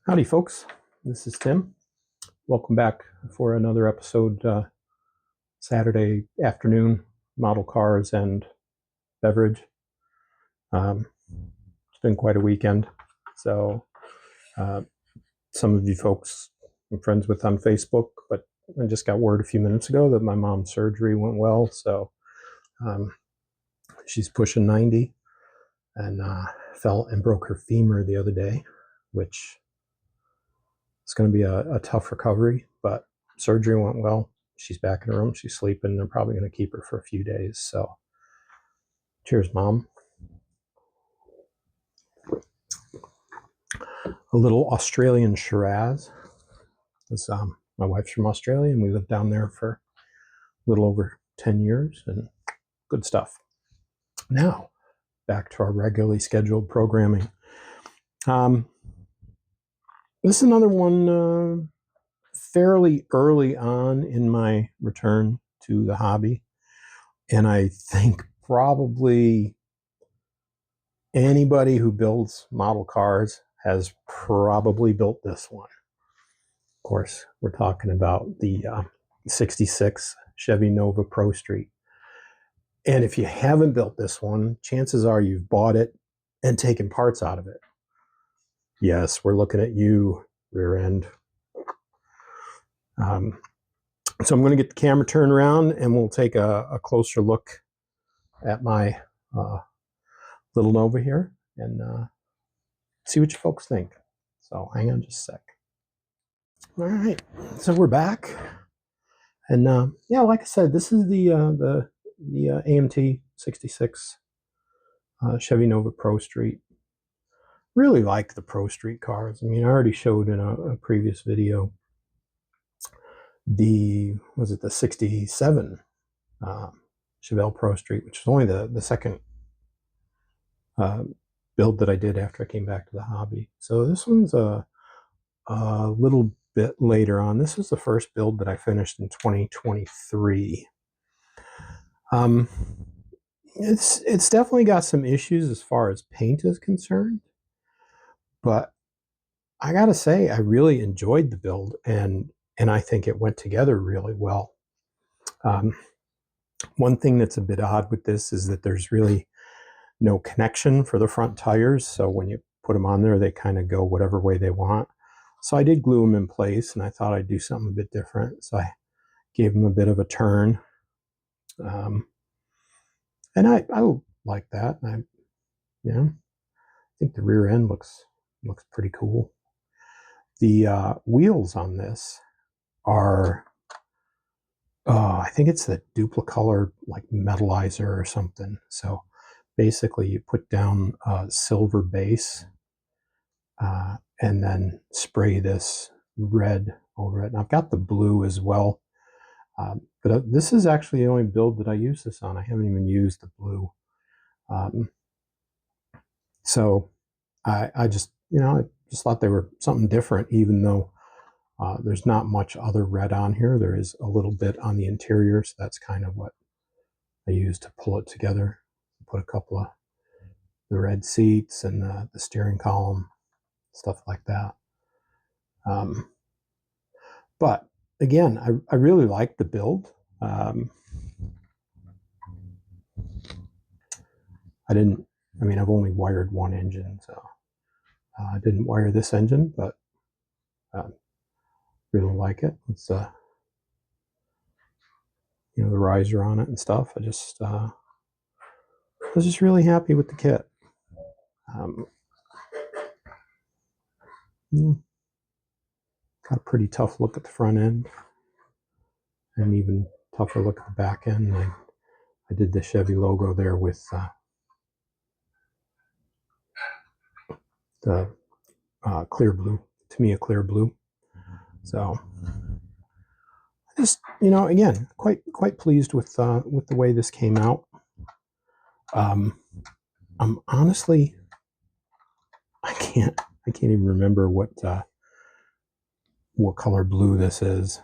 Howdy, folks. This is Tim. Welcome back for another episode, Saturday afternoon, Model Cars and Beverage. It's been quite a weekend. So some of you folks I'm friends with on Facebook, but I just got word a few minutes ago that my mom's surgery went well. So she's pushing 90 and fell and broke her femur the other day, which it's going to be a tough recovery, but surgery went well. She's back in her room. She's sleeping. They're probably going to keep her for a few days. So cheers, Mom. A little Australian Shiraz. My wife's from Australia, and we lived down there for a little over 10 years, and good stuff. Now, back to our regularly scheduled programming. This is another one fairly early on in my return to the hobby. And I think probably anybody who builds model cars has probably built this one. Of course, we're talking about the 66 Chevy Nova Pro Street. And if you haven't built this one, chances are you've bought it and taken parts out of it. Yes, we're looking at you, rear end. So I'm going to get the camera turned around and we'll take a closer look at my little Nova here and see what you folks think. So hang on just a sec. All right, so we're back. And yeah, like I said, this is the AMT 66 Chevy Nova Pro Street. Really like the Pro Street cars. I mean, I already showed in a previous video the 67 Chevelle Pro Street, which was only the second build that I did after I came back to the hobby. So this one's a little bit later on. This is the first build that I finished in 2023. It's definitely got some issues as far as paint is concerned, but I gotta say I really enjoyed the build, and I think it went together really well. One thing that's a bit odd with this is that there's really no connection for the front tires, so when you put them on there, they kind of go whatever way they want. So I did glue them in place, and I thought I'd do something a bit different, so I gave them a bit of a turn. And I like that. I think the rear end looks pretty cool. The wheels on this are, I think it's the Duplicolor like metallizer or something. So basically you put down a silver base and then spray this red over it. And I've got the blue as well. But this is actually the only build that I use this on. I haven't even used the blue. So I just thought they were something different, even though there's not much other red on here. There is a little bit on the interior, so that's kind of what I used to pull it together. Put a couple of the red seats and the steering column, stuff like that. But again, I really like the build. I've only wired one engine, so I didn't wire this engine, but really like it. It's the riser on it and stuff. I was just really happy with the kit. Got a pretty tough look at the front end, and even tougher look at the back end. I did the Chevy logo there with the clear blue, Tamiya clear blue. So I just, again, quite pleased with the way this came out. I'm honestly, I can't even remember what color blue this is.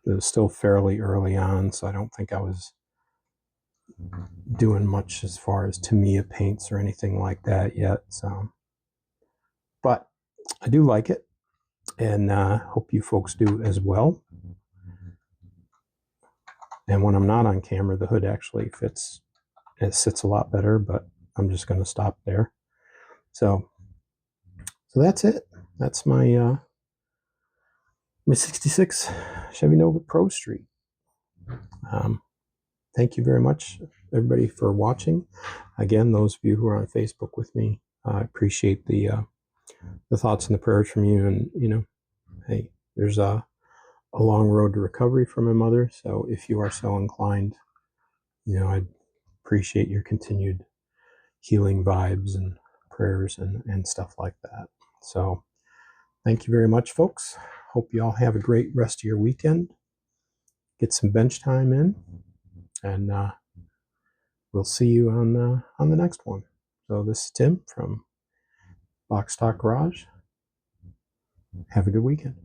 It was still fairly early on, so I don't think I was doing much as far as Tamiya paints or anything like that yet. So, but I do like it, and hope you folks do as well. And when I'm not on camera, the hood actually fits. It sits a lot better, but I'm just going to stop there. So that's it. That's my my 66 Chevy Nova Pro Street. Thank you very much, everybody, for watching. Again, those of you who are on Facebook with me, I appreciate the thoughts and the prayers from you. And, you know, hey, there's a long road to recovery for my mother. So if you are so inclined, you know, I'd appreciate your continued healing vibes and prayers and stuff like that. So thank you very much, folks. Hope you all have a great rest of your weekend. Get some bench time in, and we'll see you on the next one. So this is Tim from Box Talk Garage. Have a good weekend.